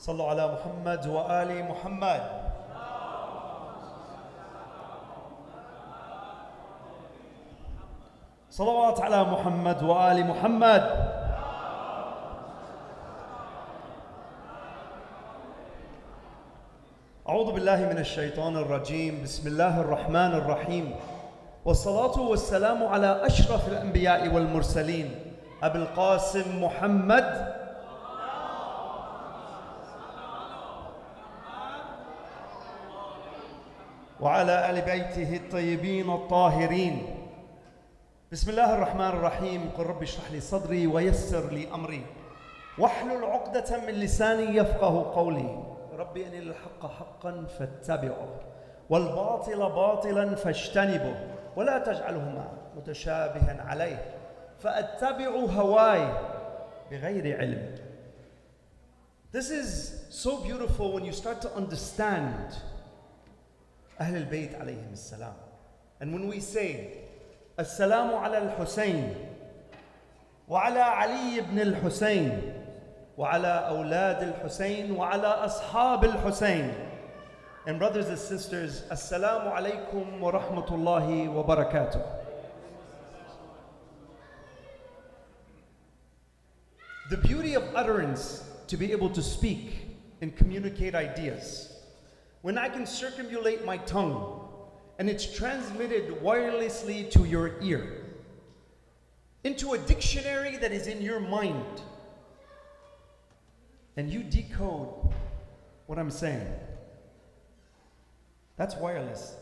صلوا على محمد وآل محمد. صلوات على محمد وآل محمد. أعوذ بالله من الشيطان الرجيم. بسم الله الرحمن الرحيم. والصلاة والسلام على أشرف الأنبياء والمرسلين أبي القاسم محمد وعلى آل بيته الطيبين الطاهرين. بسم الله الرحمن الرحيم. قل رب اشرح لي صدري ويسر لي أمري واحلل عقدة من لساني يفقه قولي. ربي أن الحق حقا فاتبعه والباطل باطلا فاجتنبه ولا تجعلهما متشابها عليه فأتبع هواي بغير علم. This is so beautiful when you start to understand Ahl al-Bayt alayhim as-salam. And when we say As-salamu ala al-Husayn wa ala Ali ibn al-Husayn wa ala awlad al-Husayn wa ala ashab al-Husayn. And brothers and sisters, Assalamu alaykum wa rahmatullahi wa barakatuh. The beauty of utterance, to be able to speak and communicate ideas. When I can circumambulate my tongue and it's transmitted wirelessly to your ear, into a dictionary that is in your mind, and you decode what I'm saying, that's wireless.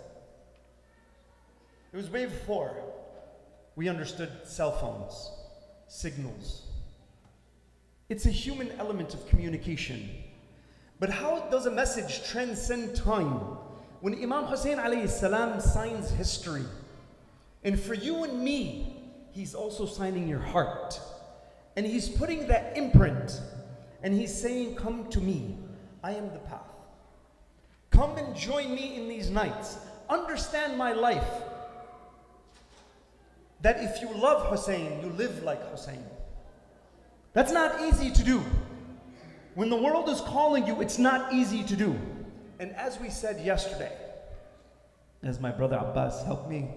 It was way before we understood cell phones, signals. It's a human element of communication. But how does a message transcend time? When Imam Hussein alayhi salam signs history, and for you and me, he's also signing your heart. And he's putting that imprint, and he's saying, come to me, I am the path. Come and join me in these nights. Understand my life. That if you love Hussein, you live like Hussein. That's not easy to do. When the world is calling you, it's not easy to do. And as we said yesterday, as my brother Abbas helped me,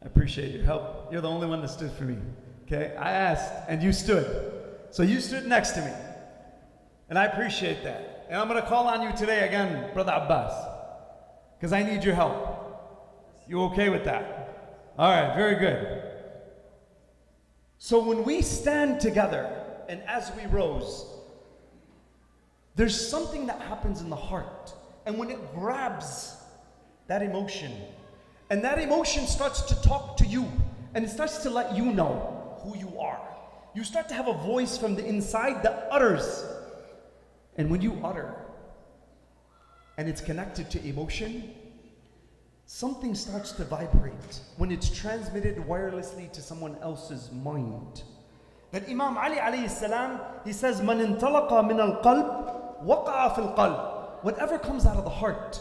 I appreciate your help. You're the only one that stood for me. Okay? I asked and you stood. So you stood next to me. And I appreciate that. And I'm going to call on you today again, brother Abbas, because I need your help. You okay with that? All right, very good. So when we stand together and as we rose, there's something that happens in the heart. And when it grabs that emotion, and that emotion starts to talk to you, and it starts to let you know who you are. You start to have a voice from the inside that utters. And when you utter, and it's connected to emotion, something starts to vibrate when it's transmitted wirelessly to someone else's mind. That Imam Ali alayhi salam, he says, "Man intalaqa min al-qalb, waqa'a fil qalb." Whatever comes out of the heart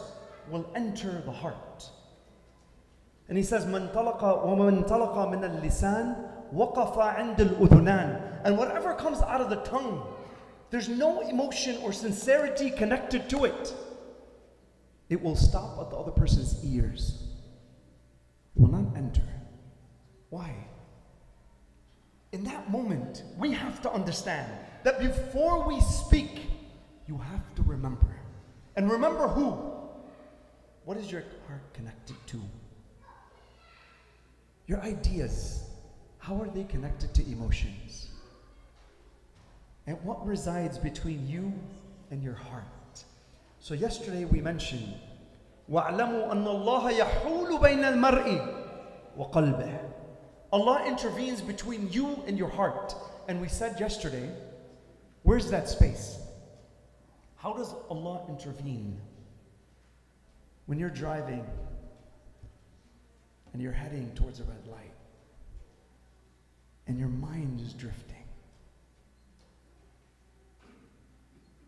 will enter the heart. And he says, "Man talaqa wa man talaqa min al-lisan, waqafa 'inda al-udhunan." And whatever comes out of the tongue, there's no emotion or sincerity connected to it. It will stop at the other person's ears. It will not enter. Why? In that moment, we have to understand that before we speak, you have to remember. And remember who? What is your heart connected to? Your ideas, how are they connected to emotions? And what resides between you and your heart? So yesterday we mentioned, وَاعْلَمُوا أَنَّ اللَّهَ يَحُولُ بَيْنَ الْمَرْءِ وَقَلْبِهِ. Allah intervenes between you and your heart. And we said yesterday, where's that space? How does Allah intervene? When you're driving and you're heading towards a red light and your mind is drifting.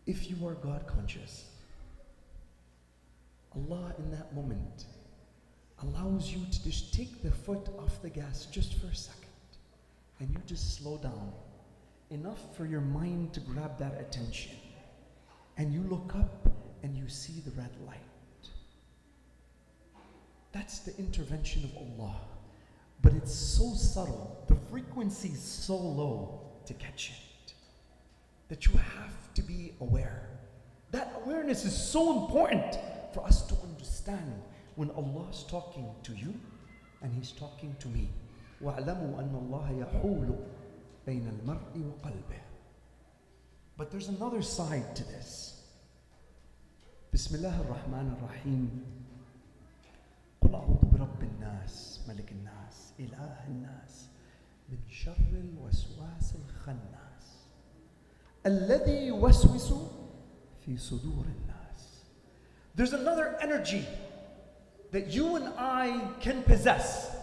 If you are God conscious, Allah in that moment allows you to just take the foot off the gas just for a second, and you just slow down enough for your mind to grab that attention, and you look up and you see the red light. That's the intervention of Allah. But it's so subtle, the frequency is so low to catch it, that you have to be aware. That awareness is so important for us to understand when Allah is talking to you and He's talking to me. وَاعْلَمُوا أَنَّ اللَّهَ يَحُولُ بَيْنَ الْمَرْءِ وَقَلْبِهِ. But there's another side to this. Bismillah ar-Rahman ar-Rahim. قُلْ أَعُوذُ بِرَبِّ النَّاسِ مَلِكِ النَّاسِ إِلَهِ النَّاسِ مِنْ شَرِّ الْوَسْوَاسِ الْخَنَّاسِ الَّذِي يُوَسْوِسُ فِي صُدُورِ النَّاسِ. There's another energy that you and I can possess.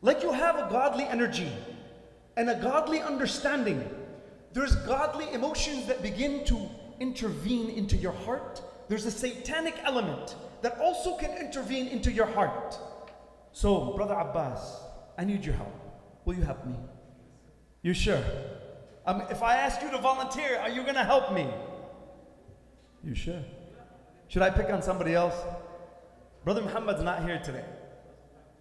Like you have a godly energy and a godly understanding, there's godly emotions that begin to intervene into your heart. There's a satanic element that also can intervene into your heart. So, Brother Abbas, I need your help. Will you help me? You sure? If I ask you to volunteer, are you going to help me? You sure? Should I pick on somebody else? Brother Muhammad's not here today.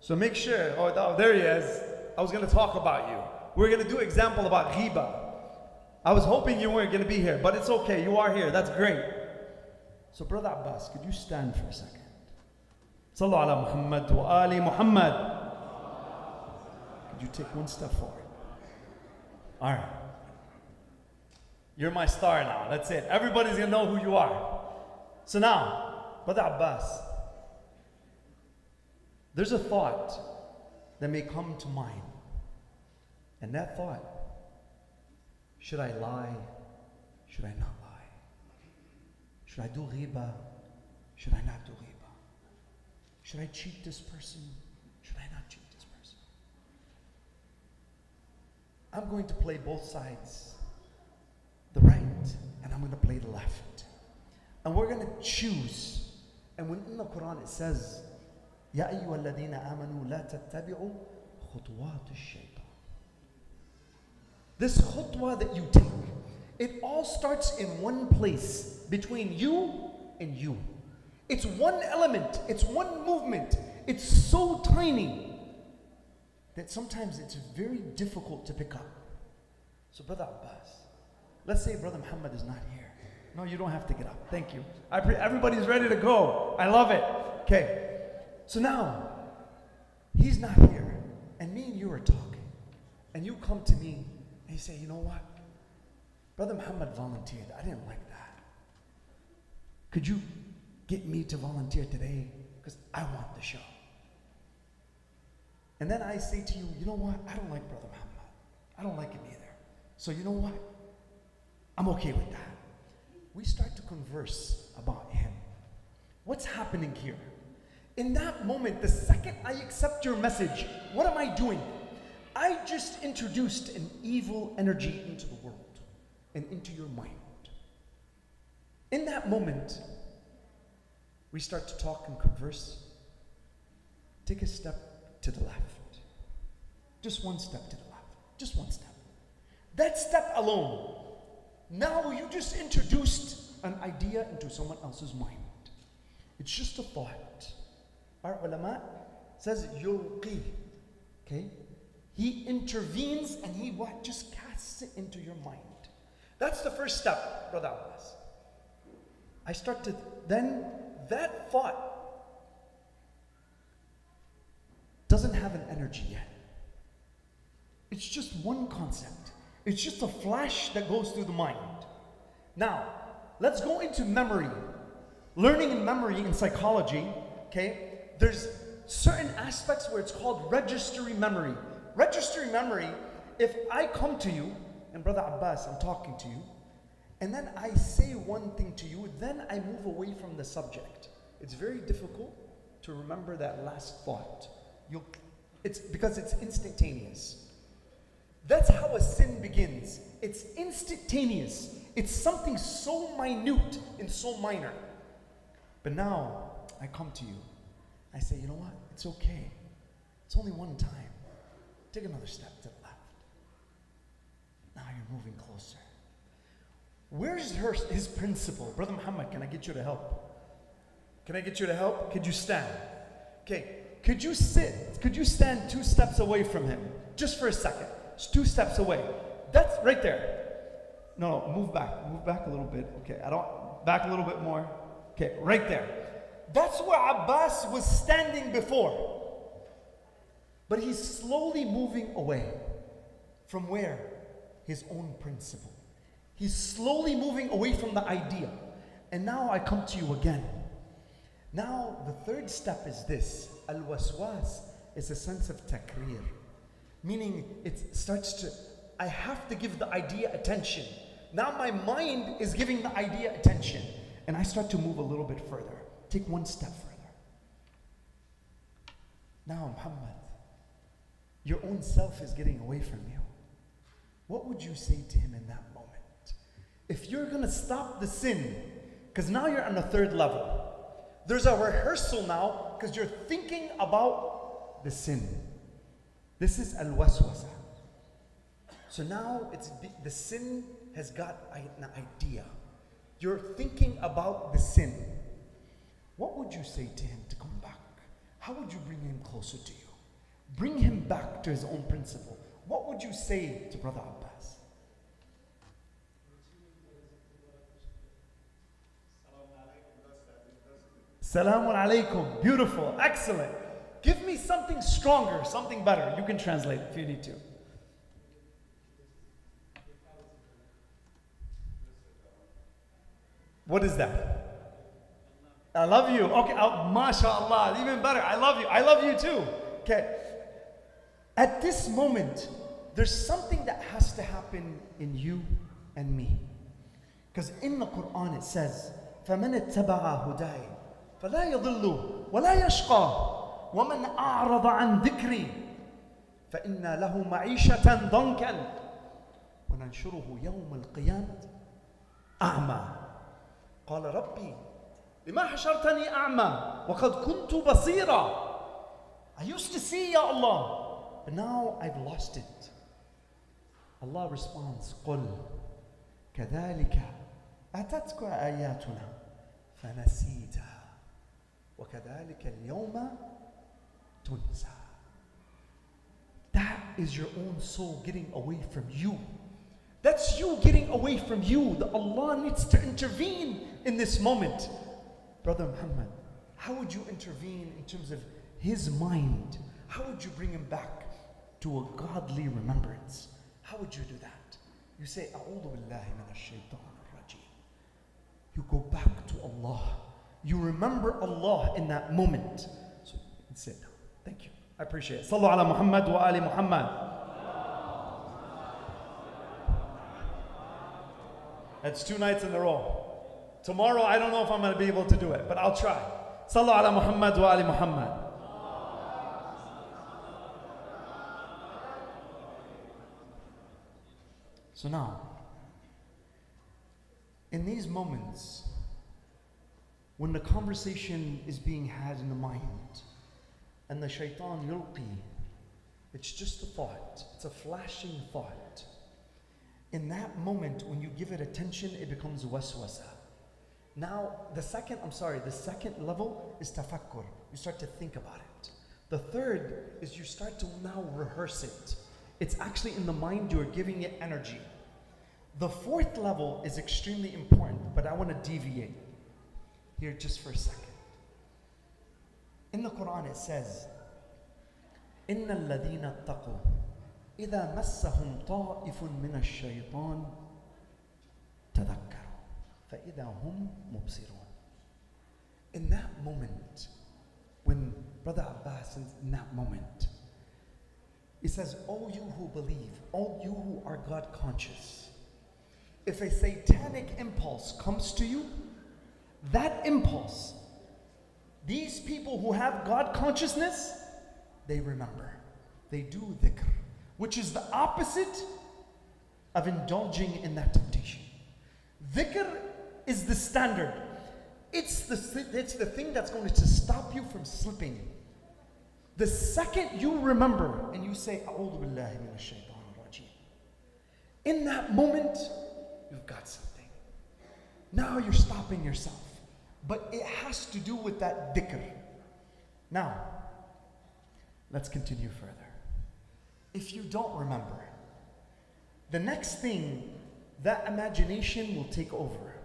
So make sure. Oh, there he is. I was going to talk about you. We're going to do example about ghiba. I was hoping you weren't going to be here, but it's okay. You are here. That's great. So Brother Abbas, could you stand for a second? Sallu ala Muhammad wa ali Muhammad. Could you take one step forward? All right. You're my star now. That's it. Everybody's going to know who you are. So now, Brother Abbas, there's a thought that may come to mind. And that thought, should I lie? Should I not lie? Should I do ghiba? Should I not do ghiba? Should I cheat this person? Should I not cheat this person? I'm going to play both sides, the right, and I'm going to play the left. And we're going to choose. And when in the Quran it says, يَا أَيُّهَا الَّذِينَ آمَنُوا لَا تَتَّبِعُوا خُطُوَاتِ الشَّيْطَانِ. This khutwa that you take, it all starts in one place between you and you. It's one element, it's one movement. It's so tiny that sometimes it's very difficult to pick up. So Brother Abbas, let's say Brother Muhammad is not here. No, you don't have to get up. Thank you. Everybody's ready to go. I love it. Okay. So now, he's not here, and me and you are talking, and you come to me and you say, you know what? Brother Muhammad volunteered. I didn't like that. Could you get me to volunteer today? Because I want the show. And then I say to you, you know what? I don't like Brother Muhammad. I don't like him either. So you know what? I'm okay with that. We start to converse about him. What's happening here? In that moment, the second I accept your message, what am I doing? I just introduced an evil energy into the world and into your mind. In that moment, we start to talk and converse. Take a step to the left. Just one step to the left. Just one step. That step alone, now you just introduced an idea into someone else's mind. It's just a thought. Our ulama says yulqi. Okay? He intervenes and he what? Just casts it into your mind. That's the first step, Brother Abbas. I start to, then that thought doesn't have an energy yet. It's just one concept. It's just a flash that goes through the mind. Now, let's go into memory. Learning in memory in psychology, okay? There's certain aspects where it's called registry memory. Registry memory, if I come to you, and Brother Abbas, I'm talking to you, and then I say one thing to you, then I move away from the subject. It's very difficult to remember that last thought. It's because it's instantaneous. That's how a sin begins. It's instantaneous. It's something so minute and so minor. But now, I come to you. I say, you know what? It's okay. It's only one time. Take another step to the left. Now you're moving closer. Where's his principle? Brother Muhammad, can I get you to help? Can I get you to help? Could you stand? Okay, could you sit? Could you stand 2 steps away from him? Just for a second. Just 2 steps away. That's right there. No, move back. Move back a little bit. Okay, back a little bit more. Okay, right there. That's where Abbas was standing before. But he's slowly moving away. From where? His own principle. He's slowly moving away from the idea. And now I come to you again. Now the 3rd step is this. Al-waswas is a sense of takrir. Meaning it starts to, I have to give the idea attention. Now my mind is giving the idea attention. And I start to move a little bit further. Take 1 step further. Now Muhammad, your own self is getting away from you. What would you say to him in that moment? If you're going to stop the sin, because now you're on the 3rd level. There's a rehearsal now, because you're thinking about the sin. This is al-waswasa. So now the sin has got an idea. You're thinking about the sin. What would you say to him to come back? How would you bring him closer to you? Bring him back to his own principle. What would you say to Brother Abbas? Salamun alaykum. Beautiful. Excellent. Give me something stronger, something better. You can translate if you need to. What is that? I love you. Okay. Oh, mashallah. Even better. I love you. I love you too. Okay. At this moment, there's something that has to happen in you and me. Because in the Quran it says, فَمَنِ اتَّبَعَ هُدَايَ فَلَا يَضِلُّ وَلَا يَشْقَى وَمَنْ أَعْرَضَ عَنْ ذِكْرِي فَإِنَّ لَهُ مَعِيشَةً ضَنْكًا وَنَنْشُرُهُ يَوْمَ الْقِيَامَةِ أَعْمَى قال ربي لما حشرتني أعمى وقد كنت بصيرا. I used to see, Ya Allah, but now I've lost it. Allah responds, قل كذلك أتتك آياتنا فنسيتها وكذلك اليوم تنسى. That is your own soul getting away from you. That's you getting away from you. The Allah needs to intervene in this moment. Brother Muhammad, how would you intervene in terms of his mind? How would you bring him back to a godly remembrance? How would you do that? You say, A'udhu billahi minash shaitan rajim. You go back to Allah. You remember Allah in that moment. So that's it. Thank you. I appreciate it. Sallu ala Muhammad wa ali Muhammad. That's 2 nights in a row. Tomorrow, I don't know if I'm going to be able to do it, but I'll try. Sallu ala Muhammad wa ali Muhammad. So now, in these moments, when the conversation is being had in the mind, and the shaitan yulqi, it's just a thought, it's a flashing thought. In that moment, when you give it attention, it becomes waswasa. Now, the second level is tafakkur. You start to think about it. The 3rd is you start to now rehearse it. It's actually in the mind, you're giving it energy. The 4th level is extremely important, but I want to deviate here just for a second. In the Quran it says, إِنَّ الَّذِينَ اتَّقُوا إِذَا مَسَّهُمْ طَائِفٌ مِّنَ الشَّيْطَانِ تَذَكَّرُوا فَإِذَا هُمْ مُبْصِرُونَ. In that moment, when Brother Abbas, in that moment, he says, "O you who believe, O you who are God conscious, if a satanic impulse comes to you, that impulse, these people who have God consciousness, they remember. They do dhikr, which is the opposite of indulging in that temptation. Dhikr is the standard. It's the thing that's going to stop you from slipping. The second you remember and you say, A'udhu billahi minash shaitan rajim, in that moment, you've got something. Now you're stopping yourself. But it has to do with that dhikr. Now, let's continue further. If you don't remember, the next thing, that imagination will take over.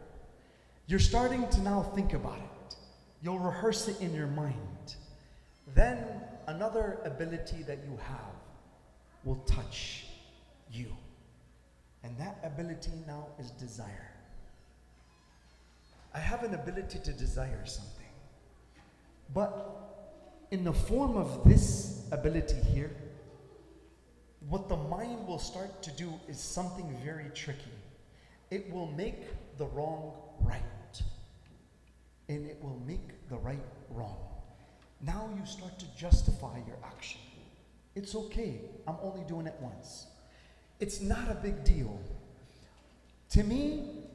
You're starting to now think about it. You'll rehearse it in your mind. Then another ability that you have will touch you. And that ability now is desire. I have an ability to desire something. But in the form of this ability here, what the mind will start to do is something very tricky. It will make the wrong right. And it will make the right wrong. Now you start to justify your action. It's okay, I'm only doing it once. It's not a big deal. To me,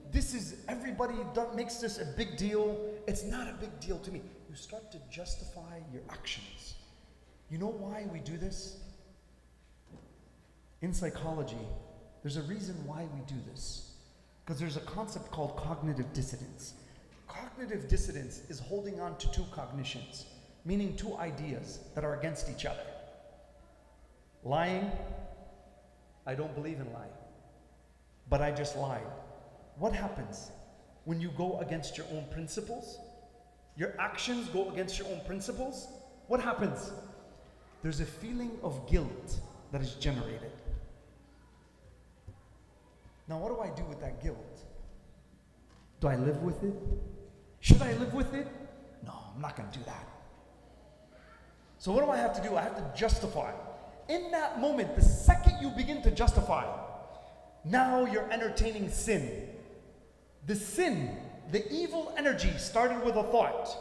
everybody makes this a big deal. It's not a big deal to me. You start to justify your actions. You know why we do this? In psychology, there's a reason why we do this. Because there's a concept called cognitive dissonance. Cognitive dissonance is holding on to two cognitions, meaning two ideas that are against each other. Lying, I don't believe in lying, but I just lied. What happens when you go against your own principles? Your actions go against your own principles? What happens? There's a feeling of guilt that is generated. Now, what do I do with that guilt? Do I live with it? Should I live with it? No, I'm not going to do that. So what do I have to do? I have to justify. In that moment, the second you begin to justify, now you're entertaining sin. The sin, the evil energy started with a thought.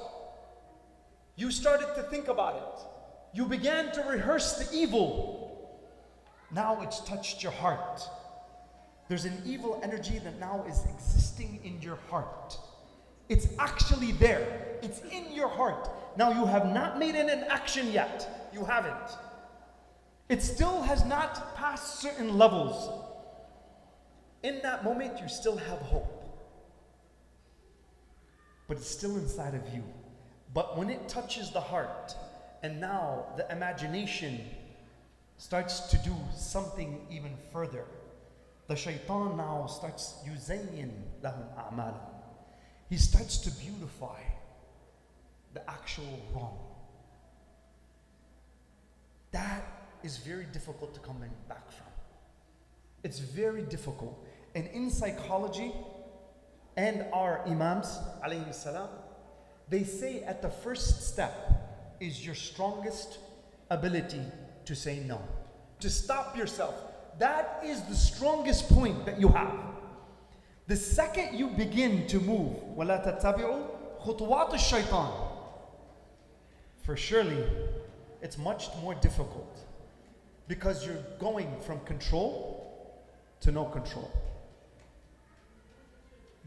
You started to think about it. You began to rehearse the evil. Now it's touched your heart. There's an evil energy that now is existing in your heart. It's actually there. It's in your heart. Now you have not made it an action yet. You haven't. It still has not passed certain levels. In that moment, you still have hope. But it's still inside of you. But when it touches the heart, and now the imagination starts to do something even further, the shaitan now starts yuzayyin lahum a'malahum. He starts to beautify the actual wrong. That is very difficult to come back from. It's very difficult. And in psychology, and our imams, alayhim salam, they say at the first step is your strongest ability to say no. To stop yourself. That is the strongest point that you have. The second you begin to move, وَلَا تَتَّبِعُوا خُطُوَاتِ الشَّيْطَانِ, for surely it's much more difficult because you're going from control to no control.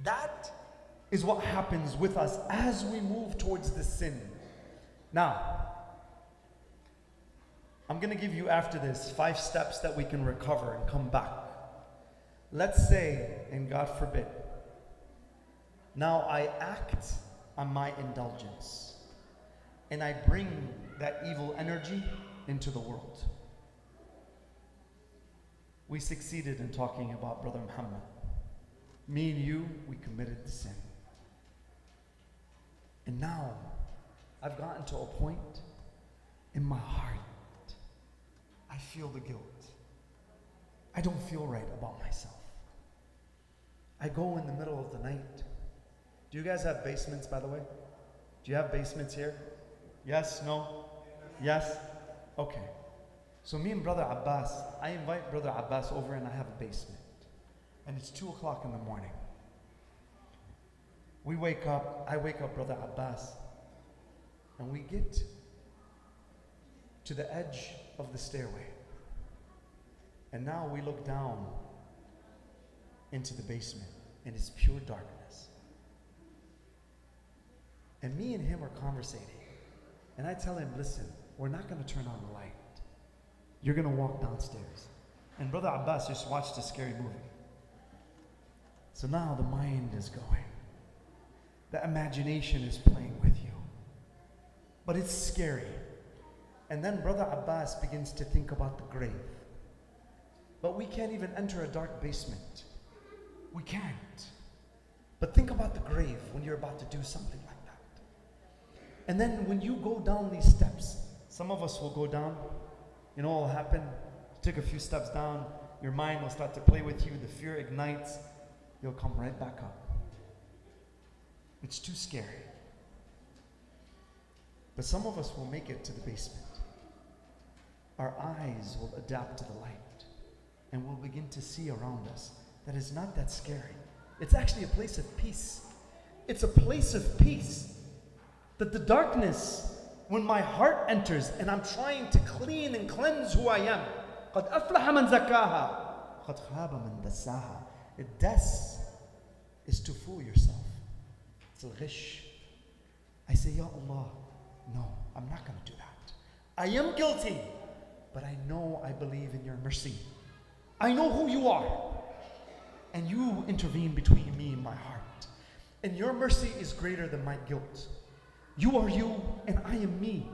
That is what happens with us as we move towards the sin. Now, I'm going to give you after this 5 steps that we can recover and come back. Let's say, and God forbid, now I act on my indulgence and I bring that evil energy into the world. We succeeded in talking about Brother Muhammad. Me and you, we committed the sin. And now, I've gotten to a point in my heart, I feel the guilt. I don't feel right about myself. I go in the middle of the night. Do you guys have basements, by the way? Do you have basements here? Yes? No? Yes? Okay. So me and Brother Abbas, I invite Brother Abbas over and I have a basement. And it's 2 o'clock in the morning. We wake up, I wake up Brother Abbas, and we get to the edge of the stairway. And now we look down into the basement, and it's pure darkness. And me and him are conversating. And I tell him, listen, we're not going to turn on the light. You're going to walk downstairs. And Brother Abbas just watched a scary movie. So now the mind is going. The imagination is playing with you. But it's scary. And then Brother Abbas begins to think about the grave. But we can't even enter a dark basement. We can't. But think about the grave when you're about to do something like that. And then when you go down these steps, some of us will go down, you know what will happen? You take a few steps down, your mind will start to play with you, the fear ignites, you'll come right back up. It's too scary. But some of us will make it to the basement. Our eyes will adapt to the light, and we'll begin to see around us that it's not that scary. It's actually a place of peace. It's a place of peace. That the darkness, when my heart enters and I'm trying to clean and cleanse who I am, قَدْ أَفْلَحَ مَنْ زَكَّاهَا قَدْ خَابَ مَنْ دَسَّاهَا. This is to fool yourself. It's al-ghish. I say, Ya Allah, no, I'm not going to do that. I am guilty, but I know I believe in your mercy. I know who you are. And you intervene between me and my heart. And your mercy is greater than my guilt. You are you and I am me.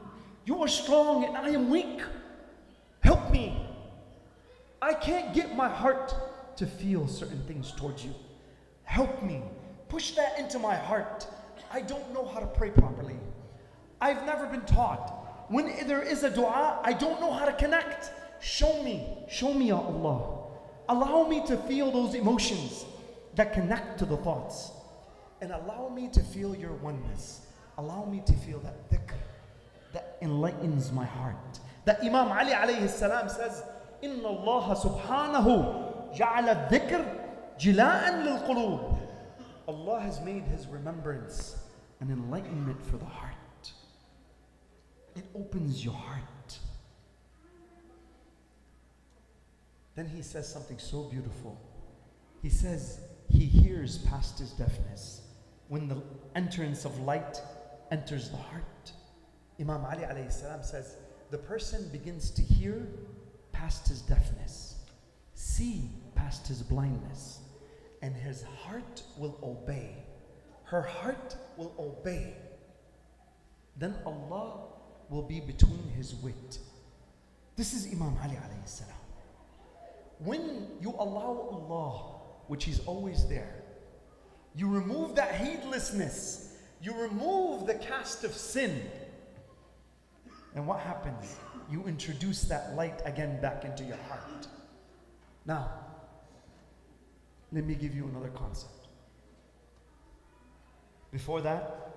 You are strong and I am weak. Help me. I can't get my heart to feel certain things towards you. Help me. Push that into my heart. I don't know how to pray properly. I've never been taught. When there is a dua, I don't know how to connect. Show me, Ya Allah. Allow me to feel those emotions that connect to the thoughts. And allow me to feel your oneness. Allow me to feel that dhikr that enlightens my heart. That Imam Ali alayhi salam says, Inna Allah subhanahu ja'ala dhikr jila'an lil qulub. Allah has made His remembrance an enlightenment for the heart. It opens your heart. Then he says something so beautiful. He says he hears past his deafness. When the entrance of light enters the heart, Imam Ali alayhi salam says, the person begins to hear past his deafness, see past his blindness, and his heart will obey. Her heart will obey. Then Allah will be between his wit. This is Imam Ali alayhi salam. When you allow Allah, which He's always there, you remove that heedlessness, you remove the cast of sin, and what happens? You introduce that light again back into your heart. Now, let me give you another concept. Before that,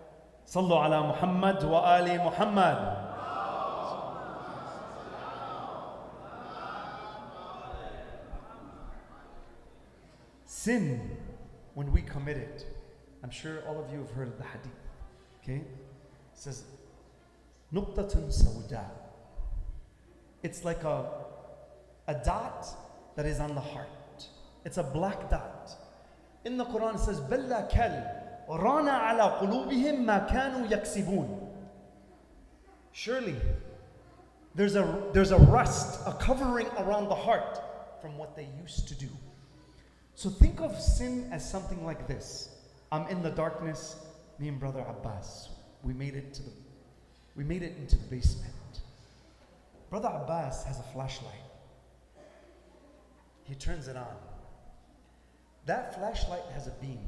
Sallu ala Muhammad wa ali Muhammad. Sin, when we commit it, I'm sure all of you have heard of the hadith, okay? It says, Nuqtatun sawda. It's like a dot that is on the heart. It's a black dot. In the Quran it says, Balla kal, rana ala qulubihim ma kanu yaksibun. Surely, there's a rust, a covering around the heart from what they used to do. So think of sin as something like this. I'm in the darkness, me and Brother Abbas. We made it into the basement. Brother Abbas has a flashlight. He turns it on. That flashlight has a beam.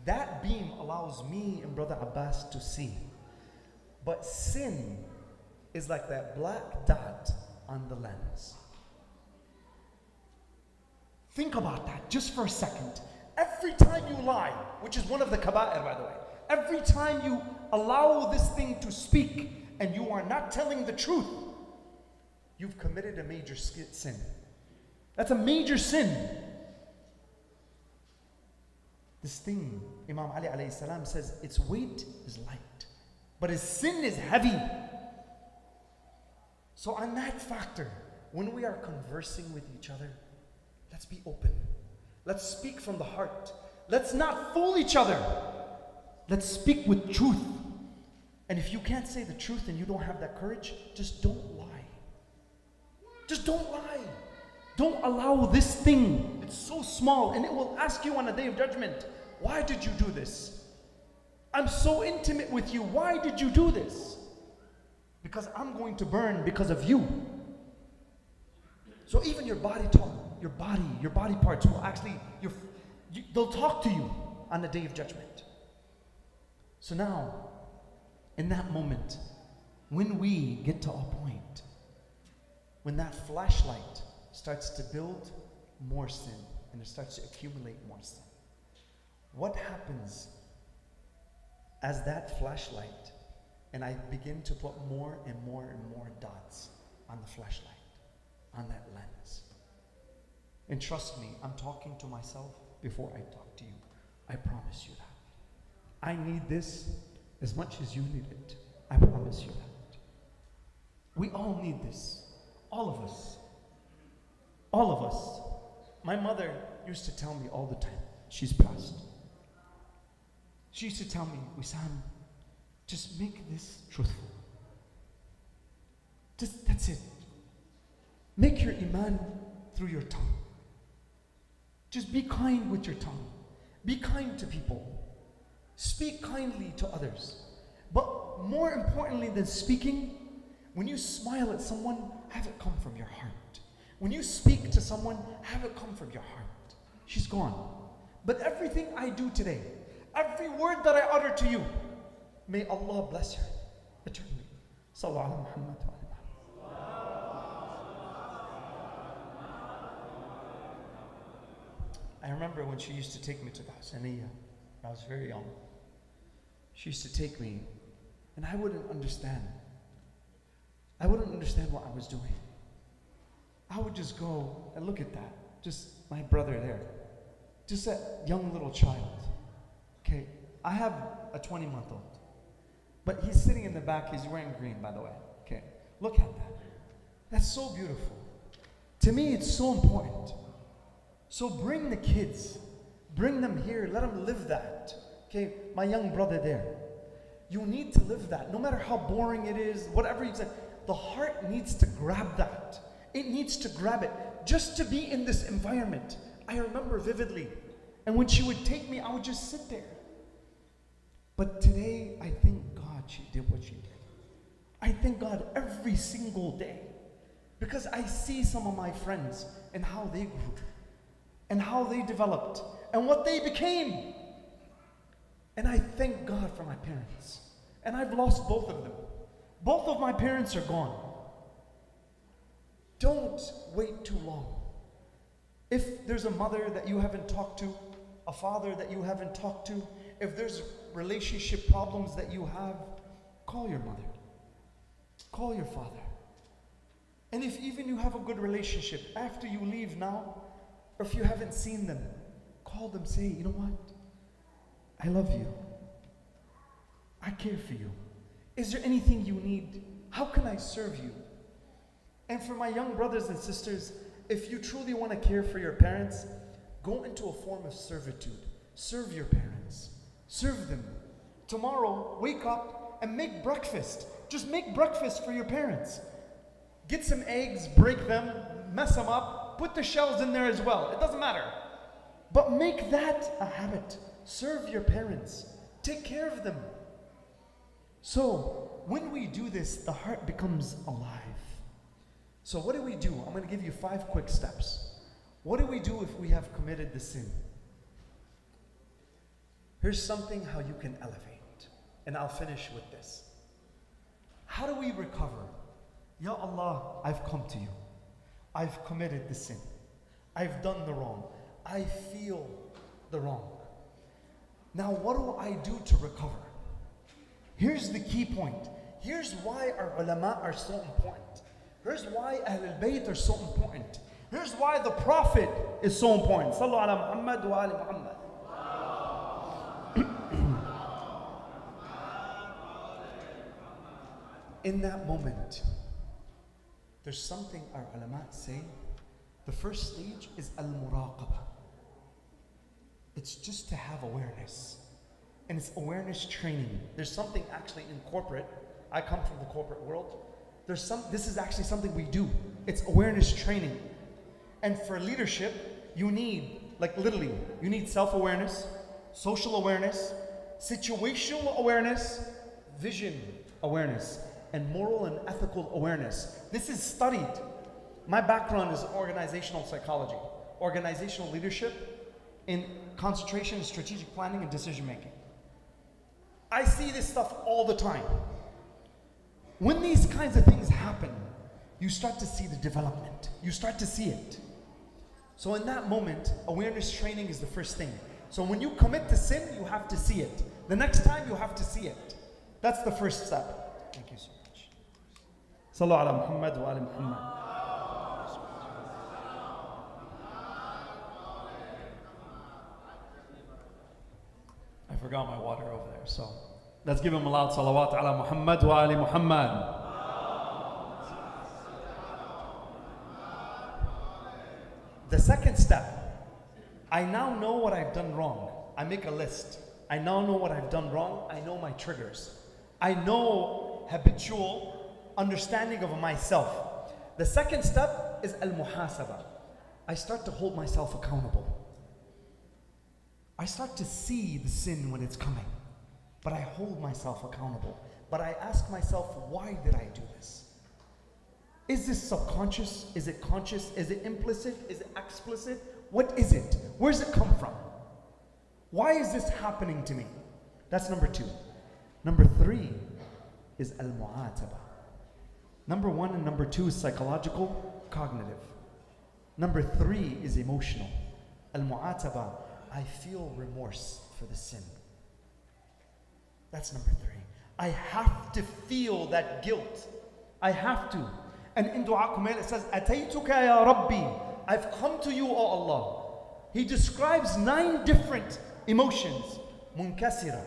That beam allows me and Brother Abbas to see. But sin is like that black dot on the lens. Think about that just for a second. Every time you lie, which is one of the kaba'ir by the way, every time you allow this thing to speak and you are not telling the truth, you've committed a major sin. That's a major sin. This thing, Imam Ali alayhi salam says, its weight is light, but its sin is heavy. So on that factor, when we are conversing with each other, let's be open. Let's speak from the heart. Let's not fool each other. Let's speak with truth. And if you can't say the truth and you don't have that courage, just don't lie. Just don't lie. Don't allow this thing. It's so small and it will ask you on a day of judgment, why did you do this? I'm so intimate with you. Why did you do this? Because I'm going to burn because of you. So even your body talk, your body parts will actually, they'll talk to you on the day of judgment. So now, in that moment, when we get to a point, when that flashlight starts to build more sin and it starts to accumulate more sin, what happens as that flashlight, and I begin to put more and more and more dots on the flashlight, on that lens. And trust me, I'm talking to myself before I talk to you. I promise you that. I need this as much as you need it. I promise you that. We all need this. All of us. All of us. My mother used to tell me all the time, she's passed. She used to tell me, Wissam, just make this truthful. That's it. Make your iman through your tongue. Just be kind with your tongue. Be kind to people. Speak kindly to others. But more importantly than speaking, when you smile at someone, have it come from your heart. When you speak to someone, have it come from your heart. She's gone. But everything I do today, every word that I utter to you, may Allah bless her eternally. Sallallahu ala Muhammad wa ala I remember when she used to take me to the Hassaniyah. I was very young. She used to take me, and I wouldn't understand. I wouldn't understand what I was doing. I would just go and look at that. Just my brother there. Just that young little child. Okay, I have a 20-month-old. But he's sitting in the back. He's wearing green, by the way. Okay, look at that. That's so beautiful. To me, it's so important. So bring the kids. Bring them here. Let them live that. Okay, my young brother there. You need to live that. No matter how boring it is, whatever you say, the heart needs to grab that. It needs to grab it. Just to be in this environment. I remember vividly. And when she would take me, I would just sit there. But today, I thank God she did what she did. I thank God every single day. Because I see some of my friends and how they grew. And how they developed. And what they became. And I thank God for my parents. And I've lost both of them. Both of my parents are gone. Don't wait too long. If there's a mother that you haven't talked to, a father that you haven't talked to, if there's relationship problems that you have, call your mother. Call your father. And if even you have a good relationship, after you leave now, or if you haven't seen them, call them, say, you know what? I love you. I care for you. Is there anything you need? How can I serve you? And for my young brothers and sisters, if you truly want to care for your parents, go into a form of servitude. Serve your parents. Serve them. Tomorrow, wake up and make breakfast. Just make breakfast for your parents. Get some eggs, break them, mess them up, put the shells in there as well. It doesn't matter. But make that a habit. Serve your parents. Take care of them. So, when we do this, the heart becomes alive. So what do we do? I'm going to give you 5 quick steps. What do we do if we have committed the sin? Here's something how you can elevate. And I'll finish with this. How do we recover? Ya Allah, I've come to you. I've committed the sin. I've done the wrong. I feel the wrong. Now what do I do to recover? Here's the key point. Here's why our ulama are so important. Here's why Ahlul Bayt are so important. Here's why the Prophet is so important. Sallu ala Muhammad wa ali Muhammad. In that moment, there's something our ulama say. The first stage is al-muraqabah. It's just to have awareness. And it's awareness training. There's something actually in corporate. I come from the corporate world. This is actually something we do. It's awareness training. And for leadership, you need, like literally, you need self-awareness, social awareness, situational awareness, vision awareness, and moral and ethical awareness. This is studied. My background is organizational psychology, organizational leadership in concentration, strategic planning, and decision making. I see this stuff all the time. When these kinds of things happen, you start to see the development. You start to see it. So in that moment, awareness training is the first thing. So when you commit to sin, you have to see it. The next time, you have to see it. That's the first step. Thank you so much. Sallu ala Muhammad wa ala Muhammad. I forgot my water over there, so let's give him a loud salawat ala Muhammad wa ali Muhammad. The second step, I now know what I've done wrong. I make a list. I now know what I've done wrong. I know my triggers. I know habitual understanding of myself. The second step is al-muhasaba. I start to hold myself accountable. I start to see the sin when it's coming, but I hold myself accountable. But I ask myself, why did I do this? Is this subconscious? Is it conscious? Is it implicit? Is it explicit? What is it? Where does it come from? Why is this happening to me? That's number 2. Number 3 is al-mu'ataba. Number 1 and number 2 is psychological, cognitive. Number 3 is emotional. Al-mu'ataba, I feel remorse for the sin. That's number 3. I have to feel that guilt. I have to. And in Dua Kumail it says, Ataytuka ya Rabbi, I've come to you, O Allah. He describes 9 different emotions. Munkasira,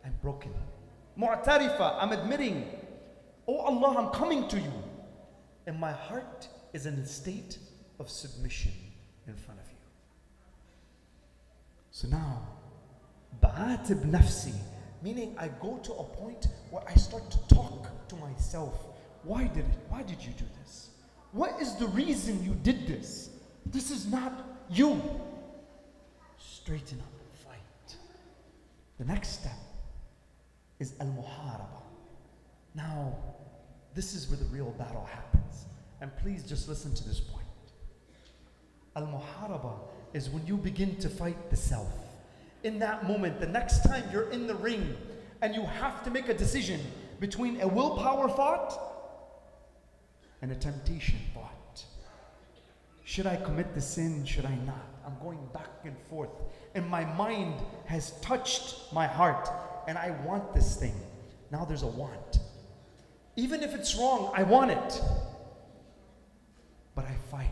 I'm broken. Mu'tarifa, I'm admitting, Oh Allah, I'm coming to you. And my heart is in a state of submission in front of you. So now, ba'atib nafsi, meaning I go to a point where I start to talk to myself. Why did you do this? What is the reason you did this? This is not you. Straighten up and fight. The next step is al-muharaba. Now, this is where the real battle happens. And please just listen to this point. Al-muharaba is when you begin to fight the self. In that moment, the next time you're in the ring and you have to make a decision between a willpower thought and a temptation thought. Should I commit the sin? Should I not? I'm going back and forth. And my mind has touched my heart and I want this thing. Now there's a want. Even if it's wrong, I want it. But I fight.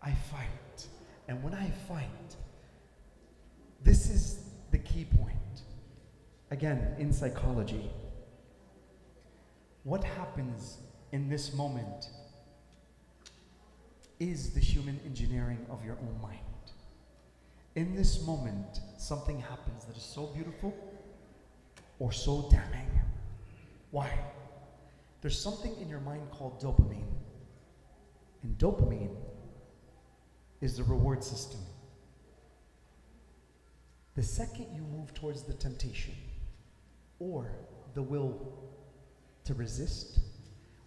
I fight. And when I fight, this is the key point. Again, in psychology, what happens in this moment is the human engineering of your own mind. In this moment, something happens that is so beautiful or so damning. Why? There's something in your mind called dopamine. And dopamine is the reward system. The second you move towards the temptation or the will to resist,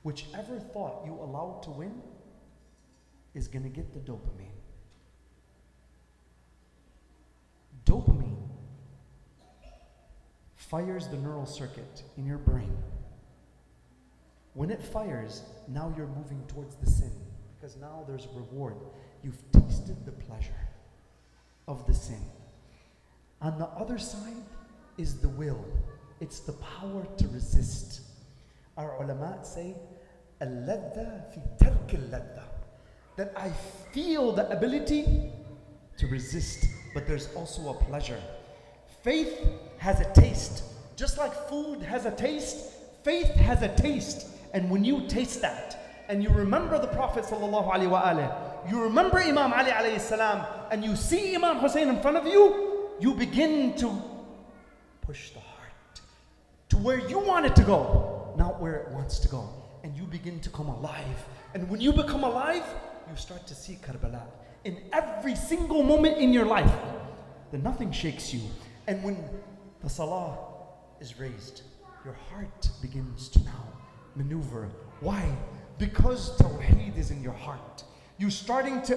whichever thought you allow to win is going to get the dopamine. Dopamine fires the neural circuit in your brain. When it fires, now you're moving towards the sin because now there's a reward. You've tasted the pleasure of the sin. On the other side is the will. It's the power to resist. Our ulama say, al-ladda fi tark al-ladda. That I feel the ability to resist, but there's also a pleasure. Faith has a taste. Just like food has a taste, faith has a taste. And when you taste that, and you remember the Prophet sallallahu alaihi wasallam, you remember Imam Ali alayhi salam, and you see Imam Hussein in front of you, you begin to push the heart to where you want it to go, not where it wants to go. And you begin to come alive. And when you become alive, you start to see Karbala. In every single moment in your life, then nothing shakes you. And when the salah is raised, your heart begins to now maneuver. Why? Because Tawheed is in your heart. You're starting to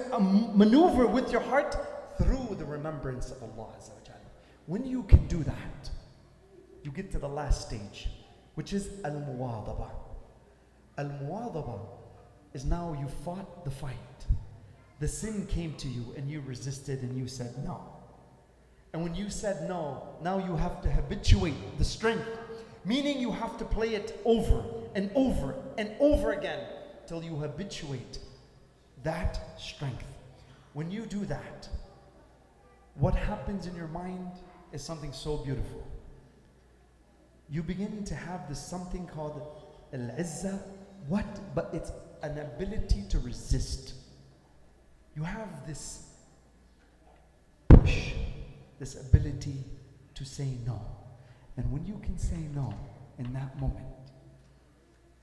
maneuver with your heart through the remembrance of Allah Azza wa Jalla. When you can do that, you get to the last stage, which is al-muwadaba. Al-muwadaba is now you fought the fight. The sin came to you and you resisted and you said no. And when you said no, now you have to habituate the strength, meaning you have to play it over and over and over again till you habituate that strength. When you do that, what happens in your mind is something so beautiful. You begin to have this something called al-izzah. What? But it's an ability to resist. You have this push, this ability to say no. And when you can say no in that moment,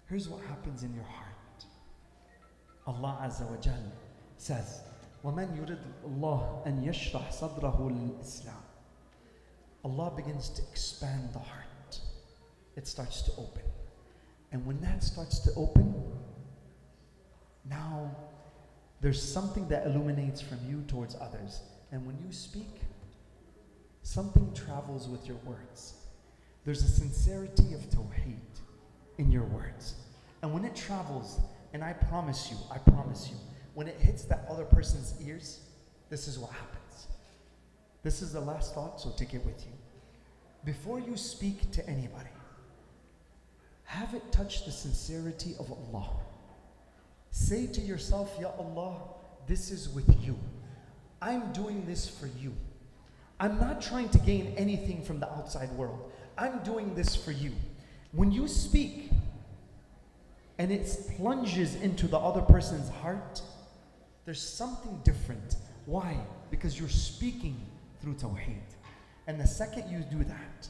here's what happens in your heart. Allah Azza wa Jal says, وَمَنْ يُرِدْ اللَّهُ أَنْ يَشْرَحْ صَدْرَهُ لِلْإِسْلَامِ. Allah begins to expand the heart. It starts to open. And when that starts to open, now there's something that illuminates from you towards others. And when you speak, something travels with your words. There's a sincerity of tawheed in your words. And when it travels, and I promise you, when it hits that other person's ears, this is what happens. This is the last thought, so take it with you. Before you speak to anybody, have it touch the sincerity of Allah. Say to yourself, Ya Allah, this is with you. I'm doing this for you. I'm not trying to gain anything from the outside world. I'm doing this for you. When you speak, and it plunges into the other person's heart, there's something different. Why? Because you're speaking through tawheed. And the second you do that,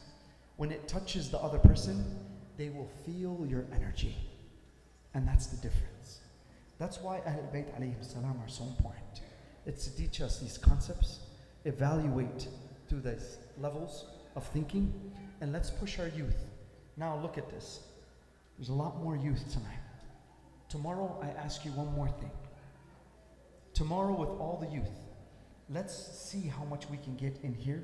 when it touches the other person, they will feel your energy. And that's the difference. That's why Ahlul Bayt alayhim salam are so important. It's to teach us these concepts, evaluate through these levels of thinking, and let's push our youth. Now look at this. There's a lot more youth tonight. Tomorrow I ask you one more thing. Tomorrow with all the youth, let's see how much we can get in here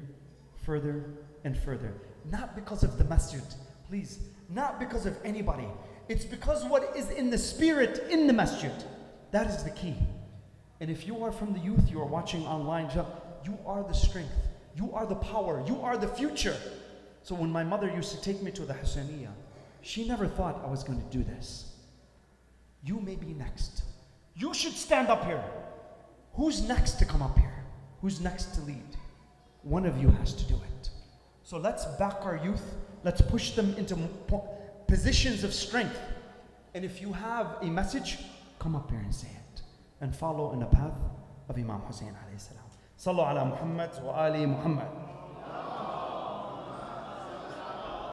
further and further. Not because of the masjid, please, not because of anybody. It's because what is in the spirit in the masjid. That is the key. And if you are from the youth, you are watching online, you are the strength, you are the power, you are the future. So when my mother used to take me to the Hussaniyah, she never thought I was going to do this. You may be next. You should stand up here. Who's next to come up here? Who's next to lead? One of you has to do it. So let's back our youth. Let's push them into positions of strength. And if you have a message, come up here and say it. And follow in the path of Imam Hussein alayhi salam. Sallu ala Muhammad wa ali Muhammad.